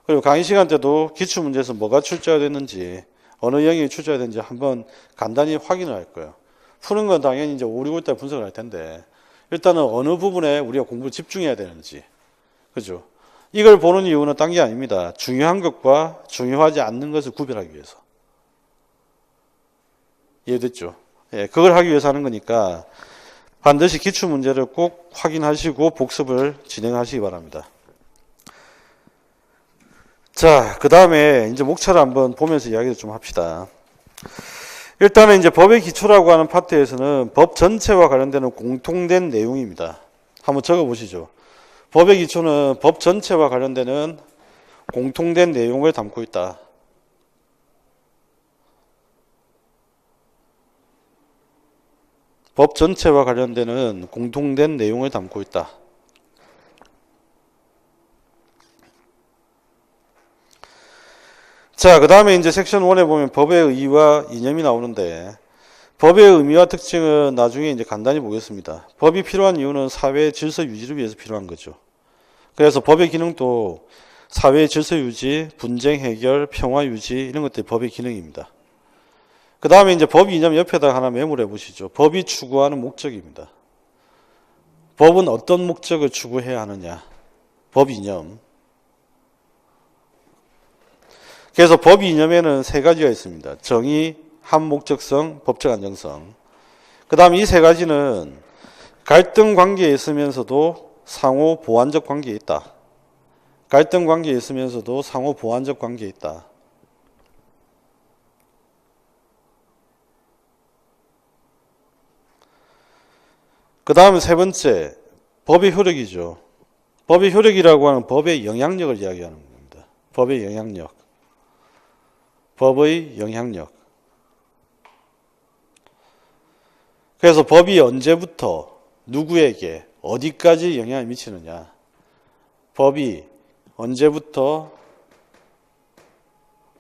그리고 강의 시간 때도 기출 문제에서 뭐가 출제가 됐는지 어느 영역이 출제가 됐는지 한번 간단히 확인을 할 거예요. 푸는 건 당연히 이제 5, 6월 달 분석을 할 텐데 일단은 어느 부분에 우리가 공부를 집중해야 되는지 그죠? 이걸 보는 이유는 딴 게 아닙니다. 중요한 것과 중요하지 않는 것을 구별하기 위해서. 이해됐죠? 예, 그걸 하기 위해서 하는 거니까 반드시 기출 문제를 꼭 확인하시고 복습을 진행하시기 바랍니다. 자, 그 다음에 이제 목차를 한번 보면서 이야기를 좀 합시다. 일단은 이제 법의 기초라고 하는 파트에서는 법 전체와 관련되는 공통된 내용입니다. 한번 적어 보시죠. 법의 기초는 법 전체와 관련되는 공통된 내용을 담고 있다. 법 전체와 관련되는 공통된 내용을 담고 있다. 자, 그 다음에 이제 섹션 1에 보면 법의 의의와 이념이 나오는데 법의 의미와 특징은 나중에 이제 간단히 보겠습니다. 법이 필요한 이유는 사회의 질서 유지를 위해서 필요한 거죠. 그래서 법의 기능도 사회의 질서 유지, 분쟁 해결, 평화 유지 이런 것들이 법의 기능입니다. 그 다음에 이제 법 이념 옆에다 하나 메모를 해보시죠. 법이 추구하는 목적입니다. 법은 어떤 목적을 추구해야 하느냐. 법 이념. 그래서 법 이념에는 세 가지가 있습니다. 정의, 합목적성, 법적 안정성. 그 다음에 이 세 가지는 갈등 관계에 있으면서도 상호 보완적 관계에 있다. 갈등 관계에 있으면서도 상호 보완적 관계에 있다. 그 다음에 세 번째, 법의 효력이죠. 법의 효력이라고 하는 법의 영향력을 이야기하는 겁니다. 법의 영향력. 법의 영향력. 그래서 법이 언제부터 누구에게 어디까지 영향을 미치느냐. 법이 언제부터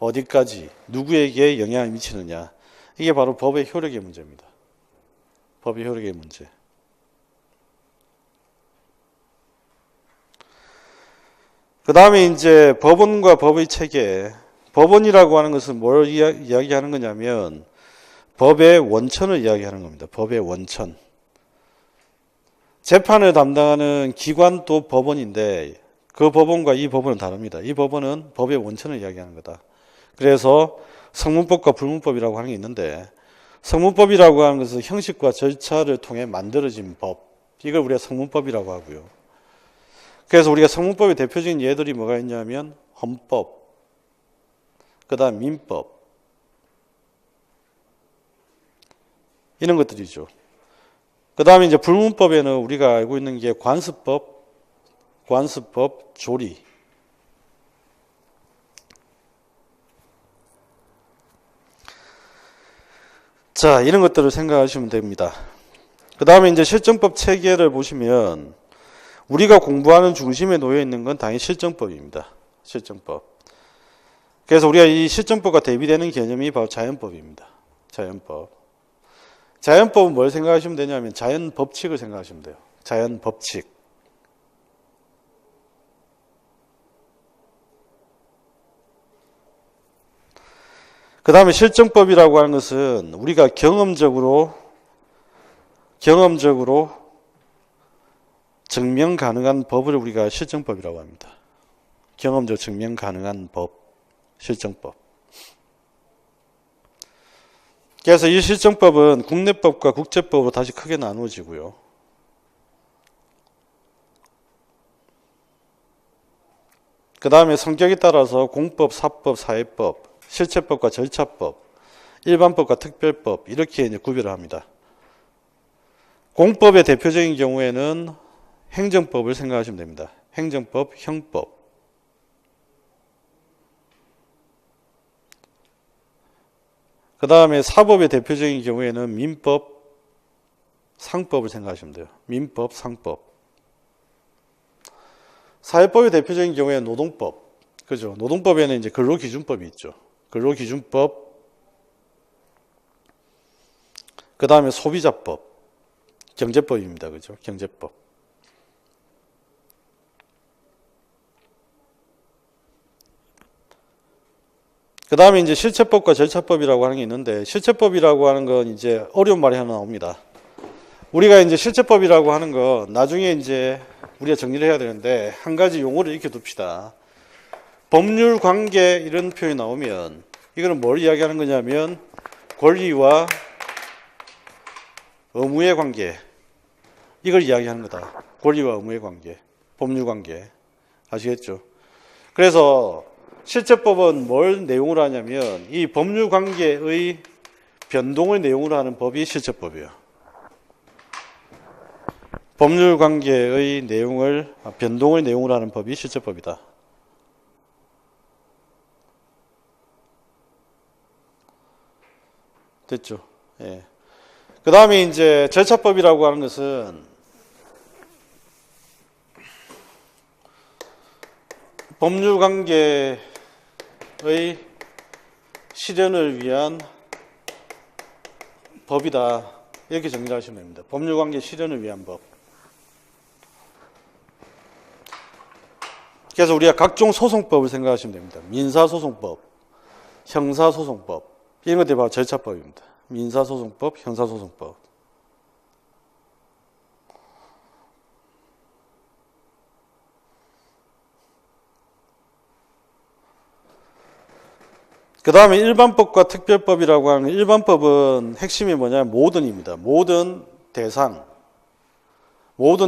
어디까지 누구에게 영향을 미치느냐. 이게 바로 법의 효력의 문제입니다. 법의 효력의 문제. 그 다음에 이제 법원과 법의 체계. 법원이라고 하는 것은 뭘 이야기하는 거냐면 법의 원천을 이야기하는 겁니다. 법의 원천. 재판을 담당하는 기관도 법원인데 그 법원과 이 법원은 다릅니다. 이 법원은 법의 원천을 이야기하는 거다. 그래서 성문법과 불문법이라고 하는 게 있는데 성문법이라고 하는 것은 형식과 절차를 통해 만들어진 법. 이걸 우리가 성문법이라고 하고요. 그래서 우리가 성문법의 대표적인 예들이 뭐가 있냐면 헌법, 그 다음 민법 이런 것들이죠. 그 다음에 이제 불문법에는 우리가 알고 있는 게 관습법, 조리. 자, 이런 것들을 생각하시면 됩니다. 그 다음에 이제 실정법 체계를 보시면 우리가 공부하는 중심에 놓여 있는 건 당연히 실정법입니다. 실정법. 그래서 우리가 이 실정법과 대비되는 개념이 바로 자연법입니다. 자연법. 자연법은 뭘 생각하시면 되냐면 자연 법칙을 생각하시면 돼요. 자연 법칙. 그 다음에 실정법이라고 하는 것은 우리가 경험적으로 증명 가능한 법을 우리가 실정법이라고 합니다. 경험적으로 증명 가능한 법, 실정법. 그래서 이 실정법은 국내법과 국제법으로 다시 크게 나누어지고요. 그 다음에 성격에 따라서 공법, 사법, 사회법, 실체법과 절차법, 일반법과 특별법 이렇게 이제 구별을 합니다. 공법의 대표적인 경우에는 행정법을 생각하시면 됩니다. 행정법, 형법. 그 다음에 사법의 대표적인 경우에는 민법, 상법을 생각하시면 돼요. 민법, 상법. 사회법의 대표적인 경우에는 노동법. 그죠? 노동법에는 이제 근로기준법이 있죠. 근로기준법. 그 다음에 소비자법. 경제법입니다. 그죠? 경제법. 그 다음에 이제 실체법과 절차법이라고 하는 게 있는데, 실체법이라고 하는 건 이제 어려운 말이 하나 나옵니다. 우리가 이제 실체법이라고 하는 건 나중에 이제 우리가 정리를 해야 되는데, 한 가지 용어를 익혀둡시다. 법률 관계 이런 표현이 나오면, 이거는 뭘 이야기하는 거냐면, 권리와 의무의 관계. 이걸 이야기하는 거다. 권리와 의무의 관계. 법률 관계. 아시겠죠? 그래서, 실체법은 뭘 내용으로 하냐면 이 법률 관계의 변동을 내용으로 하는 법이 실체법이에요. 법률 관계의 변동을 내용으로 하는 법이 실체법이다. 됐죠? 예. 그 다음에 이제 절차법이라고 하는 것은 법률 관계의 실현을 위한 법이다. 이렇게 정리를 하시면 됩니다. 법률관계 실현을 위한 법. 그래서 우리가 각종 소송법을 생각하시면 됩니다. 민사소송법, 형사소송법 이런 것들이 바로 절차법입니다. 민사소송법, 형사소송법. 그 다음에 일반법과 특별법이라고 하는 일반법은 핵심이 뭐냐면 모든입니다. 모든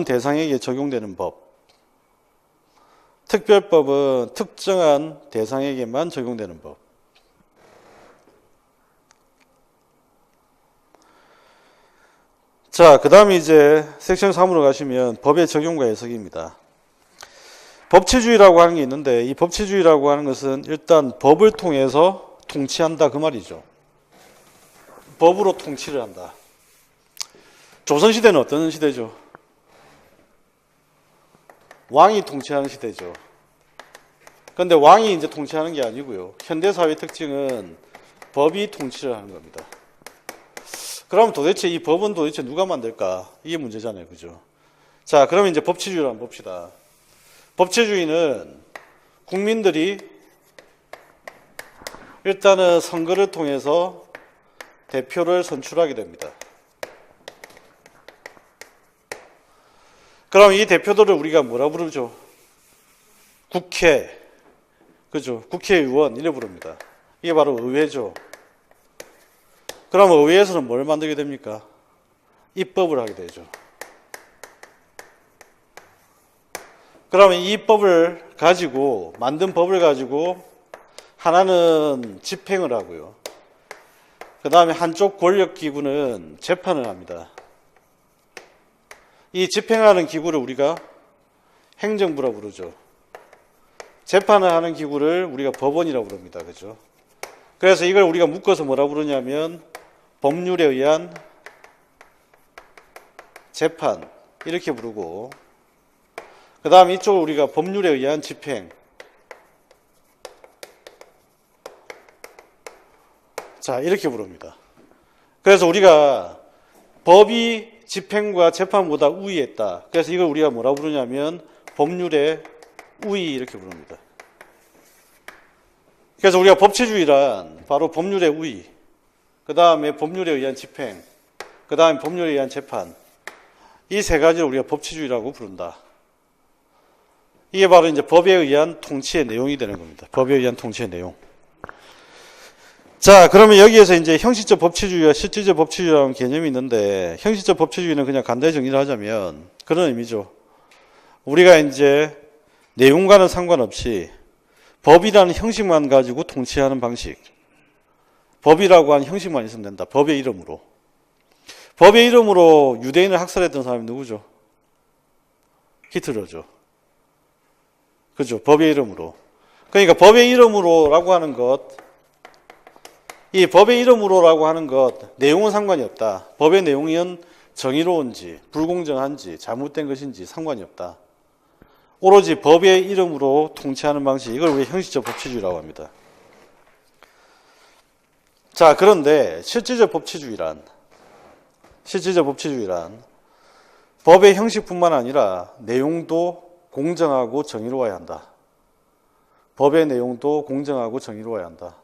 대상에게 적용되는 법. 특별법은 특정한 대상에게만 적용되는 법. 자, 그 다음에 이제 섹션 3으로 가시면 법의 적용과 해석입니다. 법치주의라고 하는 게 있는데 이 법치주의라고 하는 것은 일단 법을 통해서 통치한다 그 말이죠. 법으로 통치를 한다. 조선시대는 어떤 시대죠? 왕이 통치하는 시대죠. 그런데 왕이 이제 통치하는 게 아니고요. 현대사회의 특징은 법이 통치를 하는 겁니다. 그럼 도대체 이 법은 도대체 누가 만들까? 이게 문제잖아요. 그죠? 자, 그러면 이제 법치주의를 한번 봅시다. 법치주의는 국민들이 일단은 선거를 통해서 대표를 선출하게 됩니다. 그럼 이 대표들을 우리가 뭐라 부르죠? 국회, 그죠? 국회의원 이래 부릅니다. 이게 바로 의회죠. 그럼 의회에서는 뭘 만들게 됩니까? 입법을 하게 되죠. 그러면 이 법을 가지고, 만든 법을 가지고 하나는 집행을 하고요. 그 다음에 한쪽 권력기구는 재판을 합니다. 이 집행하는 기구를 우리가 행정부라고 부르죠. 재판을 하는 기구를 우리가 법원이라고 부릅니다. 그죠? 그래서 이걸 우리가 묶어서 뭐라 부르냐면 법률에 의한 재판 이렇게 부르고, 그 다음 이쪽을 우리가 법률에 의한 집행. 자, 이렇게 부릅니다. 그래서 우리가 법이 집행과 재판보다 우위했다. 그래서 이걸 우리가 뭐라 부르냐면 법률의 우위 이렇게 부릅니다. 그래서 우리가 법치주의란 바로 법률의 우위, 그 다음에 법률에 의한 집행, 그 다음에 법률에 의한 재판, 이 세 가지를 우리가 법치주의라고 부른다. 이게 바로 이제 법에 의한 통치의 내용이 되는 겁니다. 법에 의한 통치의 내용. 자, 그러면 여기에서 이제 형식적 법치주의와 실질적 법치주의라는 개념이 있는데, 형식적 법치주의는 그냥 간단히 정리를 하자면 그런 의미죠. 우리가 이제 내용과는 상관없이 법이라는 형식만 가지고 통치하는 방식. 법이라고 하는 형식만 있으면 된다. 법의 이름으로. 법의 이름으로 유대인을 학살했던 사람이 누구죠? 히틀러죠. 그죠? 법의 이름으로. 그러니까 법의 이름으로라고 하는 것, 이 법의 이름으로라고 하는 것, 내용은 상관이 없다. 법의 내용은 정의로운지, 불공정한지, 잘못된 것인지 상관이 없다. 오로지 법의 이름으로 통치하는 방식, 이걸 우리 형식적 법치주의라고 합니다. 자, 그런데 실질적 법치주의란 법의 형식뿐만 아니라 내용도 공정하고 정의로워야 한다. 법의 내용도 공정하고 정의로워야 한다.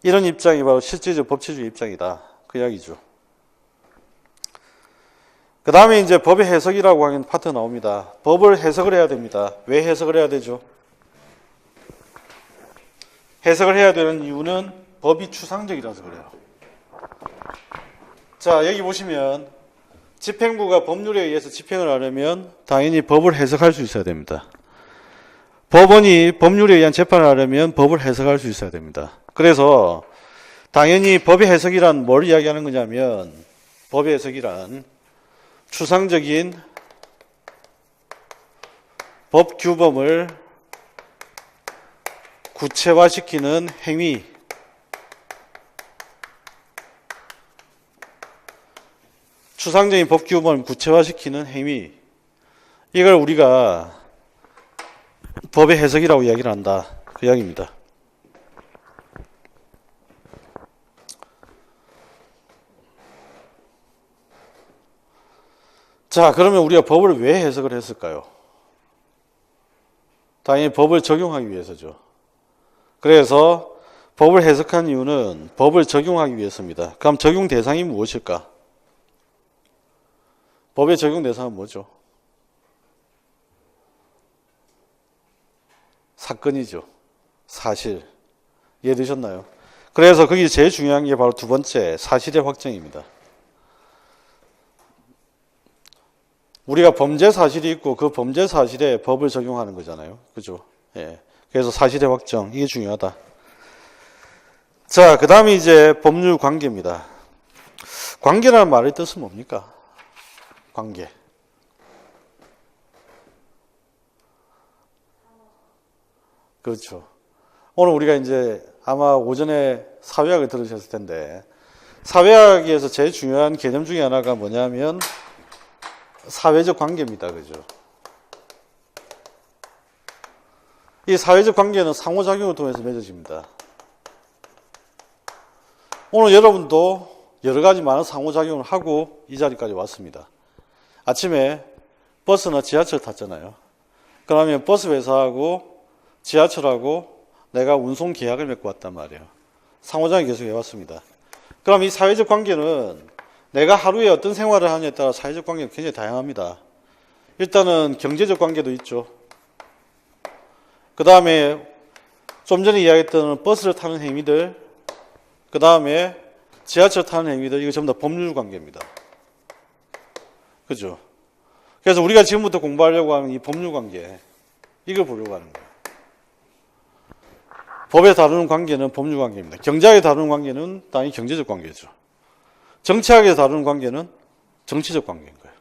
이런 입장이 바로 실질적 법치주의 입장이다. 그 이야기죠. 그 다음에 이제 법의 해석이라고 하는 파트 나옵니다. 법을 해석을 해야 됩니다. 왜 해석을 해야 되죠? 해석을 해야 되는 이유는 법이 추상적이라서 그래요. 자, 여기 보시면 집행부가 법률에 의해서 집행을 하려면 당연히 법을 해석할 수 있어야 됩니다. 법원이 법률에 의한 재판을 하려면 법을 해석할 수 있어야 됩니다. 그래서 당연히 법의 해석이란 뭘 이야기하는 거냐면, 법의 해석이란 추상적인 법 규범을 구체화시키는 행위, 추상적인 법 규범을 구체화시키는 행위, 이걸 우리가 법의 해석이라고 이야기를 한다. 그 이야기입니다. 자, 그러면 우리가 법을 왜 해석을 했을까요? 당연히 법을 적용하기 위해서죠. 그래서 법을 해석한 이유는 법을 적용하기 위해서입니다. 그럼 적용 대상이 무엇일까? 법의 적용 대상은 뭐죠? 사건이죠. 사실. 이해되셨나요? 그래서 거기 제일 중요한 게 바로 두 번째, 사실의 확정입니다. 우리가 범죄 사실이 있고 그 범죄 사실에 법을 적용하는 거잖아요. 그죠? 예. 그래서 사실의 확정, 이게 중요하다. 자, 그 다음에 이제 법률 관계입니다. 관계라는 말의 뜻은 뭡니까? 관계. 그렇죠. 오늘 우리가 이제 아마 오전에 사회학을 들으셨을 텐데, 사회학에서 제일 중요한 개념 중에 하나가 뭐냐면 사회적 관계입니다. 그죠? 이 사회적 관계는 상호작용을 통해서 맺어집니다. 오늘 여러분도 여러 가지 많은 상호작용을 하고 이 자리까지 왔습니다. 아침에 버스나 지하철 탔잖아요. 그러면 버스 회사하고 지하철하고 내가 운송 계약을 맺고 왔단 말이에요. 상호작용을 계속 해왔습니다. 그럼 이 사회적 관계는 내가 하루에 어떤 생활을 하느냐에 따라 사회적 관계는 굉장히 다양합니다. 일단은 경제적 관계도 있죠. 그 다음에 좀 전에 이야기했던 버스를 타는 행위들, 그 다음에 지하철 타는 행위들, 이거 전부 다 법률 관계입니다. 그죠? 그래서 우리가 지금부터 공부하려고 하는 이 법률 관계, 이걸 보려고 하는 거예요. 법에 다루는 관계는 법률 관계입니다. 경제학에 다루는 관계는 당연히 경제적 관계죠. 정치학에 다루는 관계는 정치적 관계인 거예요.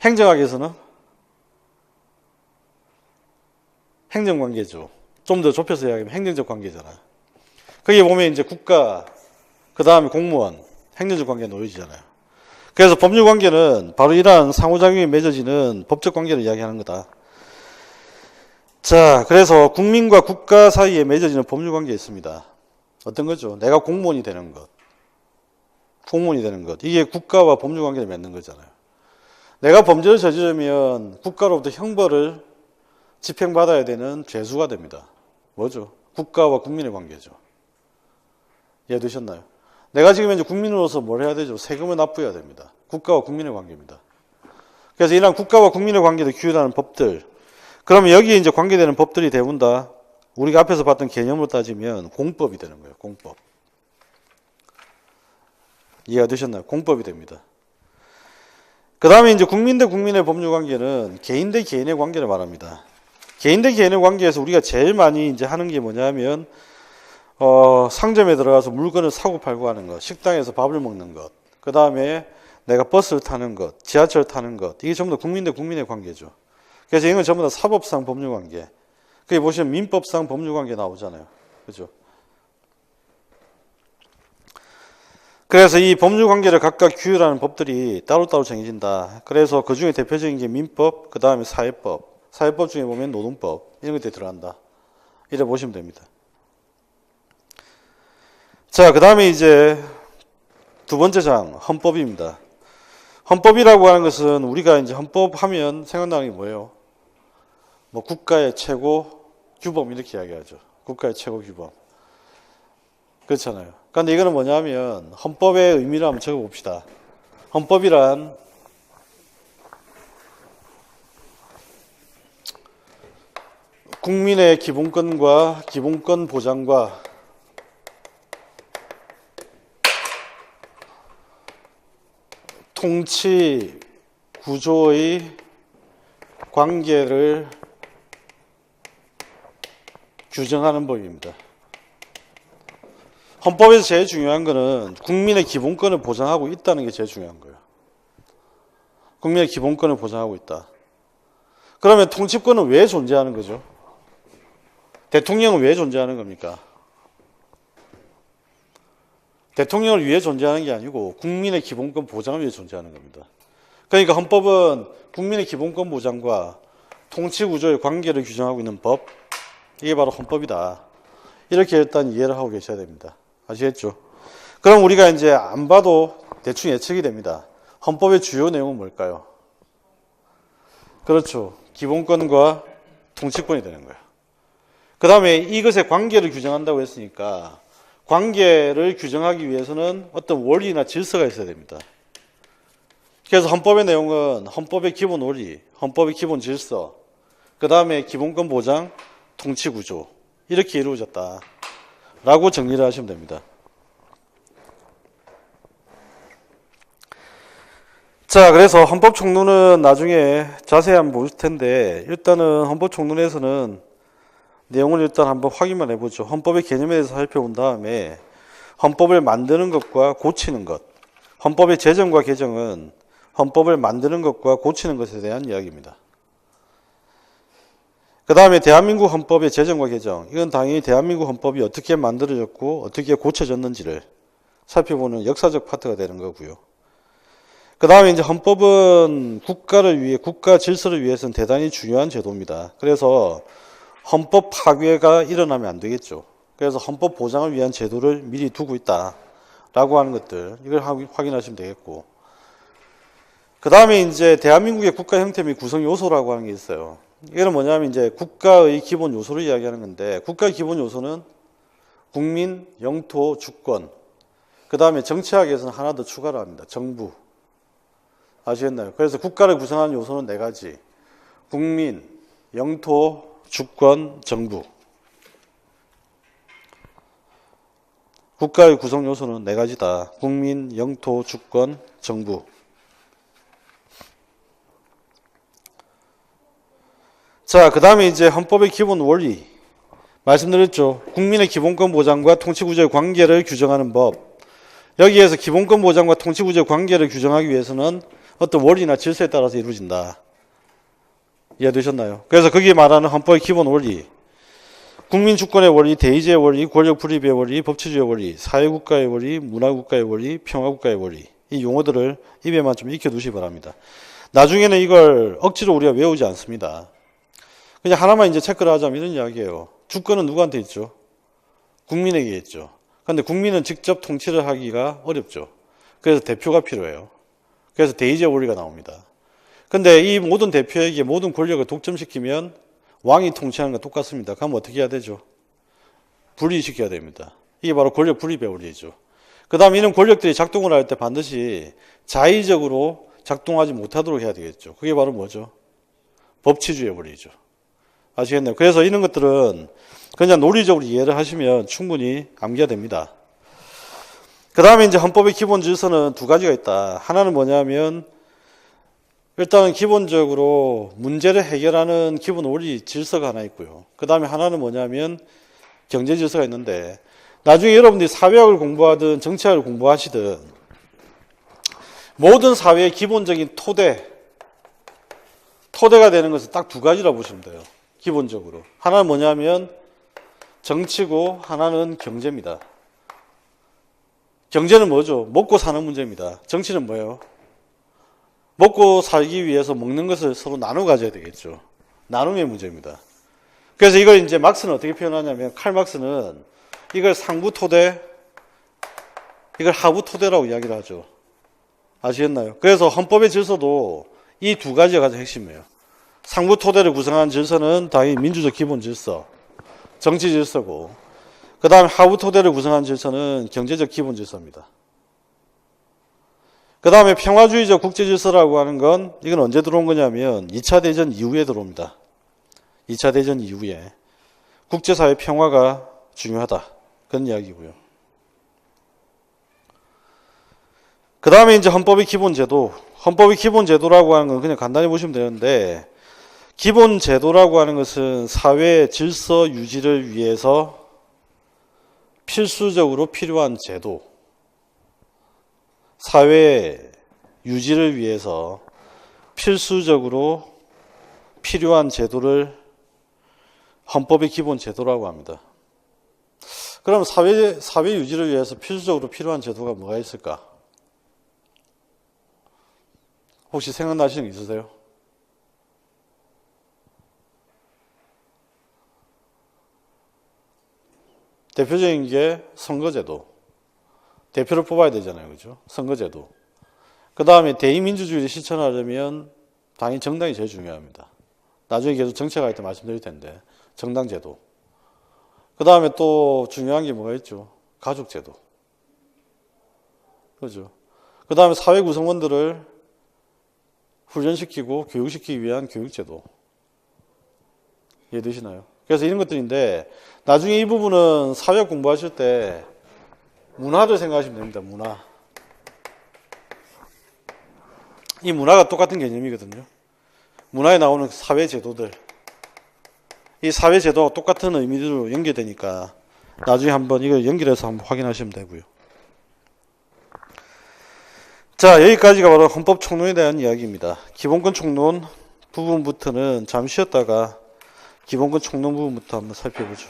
행정학에서는 행정관계죠. 좀 더 좁혀서 이야기하면 행정적 관계잖아요. 거기에 보면 이제 국가, 그 다음에 공무원, 행정적 관계가 놓여지잖아요. 그래서 법률 관계는 바로 이러한 상호작용이 맺어지는 법적 관계를 이야기하는 거다. 자, 그래서 국민과 국가 사이에 맺어지는 법률 관계가 있습니다. 어떤 거죠? 내가 공무원이 되는 것. 공무원이 되는 것. 이게 국가와 법률 관계를 맺는 거잖아요. 내가 범죄를 저지르면 국가로부터 형벌을 집행받아야 되는 죄수가 됩니다. 뭐죠? 국가와 국민의 관계죠. 이해되셨나요? 내가 지금 이제 국민으로서 뭘 해야 되죠? 세금을 납부해야 됩니다. 국가와 국민의 관계입니다. 그래서 이러한 국가와 국민의 관계를 규율하는 법들, 그러면 여기에 이제 관계되는 법들이 대부분 다 우리가 앞에서 봤던 개념으로 따지면 공법이 되는 거예요. 공법. 이해가 되셨나요? 공법이 됩니다. 그 다음에 이제 국민 대 국민의 법률 관계는 개인 대 개인의 관계를 말합니다. 개인 대 개인의 관계에서 우리가 제일 많이 이제 하는 게 뭐냐면, 상점에 들어가서 물건을 사고 팔고 하는 것, 식당에서 밥을 먹는 것, 그 다음에 내가 버스를 타는 것, 지하철 타는 것, 이게 전부 다 국민 대 국민의 관계죠. 그래서 이건 전부 다 사법상 법률 관계. 거기 보시면 민법상 법률 관계 나오잖아요. 그죠? 그래서 이 법률 관계를 각각 규율하는 법들이 따로따로 정해진다. 그래서 그 중에 대표적인 게 민법, 그 다음에 사회법. 사회법 중에 보면 노동법, 이런 것들이 들어간다. 이래 보시면 됩니다. 자, 그 다음에 이제 두 번째 장, 헌법입니다. 헌법이라고 하는 것은 우리가 이제 헌법 하면 생각나는 게 뭐예요? 뭐 국가의 최고 규범 이렇게 이야기하죠. 국가의 최고 규범. 그렇잖아요. 그런데 이거는 뭐냐면 헌법의 의미를 한번 적어봅시다. 헌법이란 국민의 기본권과 기본권 보장과 통치 구조의 관계를 규정하는 법입니다. 헌법에서 제일 중요한 거는 국민의 기본권을 보장하고 있다는 게 제일 중요한 거예요. 국민의 기본권을 보장하고 있다. 그러면 통치권은 왜 존재하는 거죠? 대통령은 왜 존재하는 겁니까? 대통령을 위해 존재하는 게 아니고 국민의 기본권 보장을 위해 존재하는 겁니다. 그러니까 헌법은 국민의 기본권 보장과 통치 구조의 관계를 규정하고 있는 법, 이게 바로 헌법이다. 이렇게 일단 이해를 하고 계셔야 됩니다. 아시겠죠? 그럼 우리가 이제 안 봐도 대충 예측이 됩니다. 헌법의 주요 내용은 뭘까요? 그렇죠. 기본권과 통치권이 되는 거예요. 그 다음에 이것의 관계를 규정한다고 했으니까 관계를 규정하기 위해서는 어떤 원리나 질서가 있어야 됩니다. 그래서 헌법의 내용은 헌법의 기본 원리, 헌법의 기본 질서, 그 다음에 기본권 보장, 통치 구조 이렇게 이루어졌다 라고 정리를 하시면 됩니다. 자, 그래서 헌법총론은 나중에 자세히 한번 볼 텐데 일단은 헌법총론에서는 내용을 일단 한번 확인만 해보죠. 헌법의 개념에 대해서 살펴본 다음에 헌법을 만드는 것과 고치는 것, 헌법의 제정과 개정은 헌법을 만드는 것과 고치는 것에 대한 이야기입니다. 그 다음에 대한민국 헌법의 제정과 개정, 이건 당연히 대한민국 헌법이 어떻게 만들어졌고 어떻게 고쳐졌는지를 살펴보는 역사적 파트가 되는 거고요. 그 다음에 이제 헌법은 국가를 위해, 국가 질서를 위해서는 대단히 중요한 제도입니다. 그래서 헌법 파괴가 일어나면 안 되겠죠. 그래서 헌법 보장을 위한 제도를 미리 두고 있다라고 하는 것들, 이걸 확인하시면 되겠고. 그 다음에 이제 대한민국의 국가 형태 및 구성 요소라고 하는 게 있어요. 이거는 뭐냐면 이제 국가의 기본 요소를 이야기하는 건데, 국가의 기본 요소는 국민, 영토, 주권. 그 다음에 정치학에서는 하나 더 추가를 합니다. 정부. 아시겠나요? 그래서 국가를 구성하는 요소는 네 가지. 국민, 영토, 주권, 정부. 국가의 구성 요소는 네 가지다. 국민, 영토, 주권, 정부. 자, 그 다음에 이제 헌법의 기본 원리. 말씀드렸죠. 국민의 기본권 보장과 통치구조의 관계를 규정하는 법. 여기에서 기본권 보장과 통치구조의 관계를 규정하기 위해서는 어떤 원리나 질서에 따라서 이루어진다. 이해되셨나요? 그래서 거기에 말하는 헌법의 기본 원리. 국민주권의 원리, 대의제의 원리, 권력 분립의 원리, 법치주의 원리, 사회국가의 원리, 문화국가의 원리, 평화국가의 원리. 이 용어들을 입에만 좀 익혀두시기 바랍니다. 나중에는 이걸 억지로 우리가 외우지 않습니다. 그냥 하나만 이제 체크를 하자면 이런 이야기예요. 주권은 누구한테 있죠? 국민에게 있죠. 그런데 국민은 직접 통치를 하기가 어렵죠. 그래서 대표가 필요해요. 그래서 대의제 원리가 나옵니다. 근데 이 모든 대표에게 모든 권력을 독점시키면 왕이 통치하는 건 똑같습니다. 그럼 어떻게 해야 되죠? 분리시켜야 됩니다. 이게 바로 권력 분립의 원리죠. 그 다음에 이런 권력들이 작동을 할 때 반드시 자의적으로 작동하지 못하도록 해야 되겠죠. 그게 바로 뭐죠? 법치주의 원리죠. 아시겠나요? 그래서 이런 것들은 그냥 논리적으로 이해를 하시면 충분히 암기가 됩니다. 그 다음에 이제 헌법의 기본 질서는 두 가지가 있다. 하나는 뭐냐면 일단은 기본적으로 문제를 해결하는 기본 원리 질서가 하나 있고요. 그 다음에 하나는 뭐냐면 경제 질서가 있는데, 나중에 여러분들이 사회학을 공부하든 정치학을 공부하시든 모든 사회의 기본적인 토대가 되는 것은 딱 두 가지라고 보시면 돼요. 기본적으로. 하나는 뭐냐면 정치고 하나는 경제입니다. 경제는 뭐죠? 먹고 사는 문제입니다. 정치는 뭐예요? 먹고 살기 위해서 먹는 것을 서로 나눠 가져야 되겠죠. 나눔의 문제입니다. 그래서 이걸 이제 막스는 어떻게 표현하냐면, 칼 막스는 이걸 상부 토대, 이걸 하부 토대라고 이야기를 하죠. 아시겠나요? 그래서 헌법의 질서도 이 두 가지가 가장 핵심이에요. 상부 토대를 구성하는 질서는 당연히 민주적 기본 질서, 정치 질서고, 그 다음에 하부 토대를 구성하는 질서는 경제적 기본 질서입니다. 그 다음에 평화주의적 국제 질서라고 하는 건, 이건 언제 들어온 거냐면 2차 대전 이후에 들어옵니다. 2차 대전 이후에 국제사회 평화가 중요하다. 그런 이야기고요. 그 다음에 이제 헌법의 기본 제도. 헌법의 기본 제도라고 하는 건 그냥 간단히 보시면 되는데, 기본 제도라고 하는 것은 사회 질서 유지를 위해서 필수적으로 필요한 제도. 사회 유지를 위해서 필수적으로 필요한 제도를 헌법의 기본 제도라고 합니다. 그럼 사회 유지를 위해서 필수적으로 필요한 제도가 뭐가 있을까? 혹시 생각나시는 게 있으세요? 대표적인 게 선거제도. 대표를 뽑아야 되잖아요. 그죠? 선거제도. 그 다음에 대의민주주의를 실천하려면 당연히 정당이 제일 중요합니다. 나중에 계속 정책할 때 말씀드릴 텐데, 정당제도. 그 다음에 또 중요한 게 뭐가 있죠? 가족제도. 그죠? 그 다음에 사회 구성원들을 훈련시키고 교육시키기 위한 교육제도. 이해되시나요? 그래서 이런 것들인데, 나중에 이 부분은 사회학 공부하실 때 문화를 생각하시면 됩니다. 문화. 이 문화가 똑같은 개념이거든요. 문화에 나오는 사회 제도들. 이 사회 제도와 똑같은 의미로 연결되니까 나중에 한번 이걸 연결해서 한번 확인하시면 되고요. 자, 여기까지가 바로 헌법 총론에 대한 이야기입니다. 기본권 총론 부분부터는 잠시 쉬었다가 기본권 총론 부분부터 한번 살펴보죠.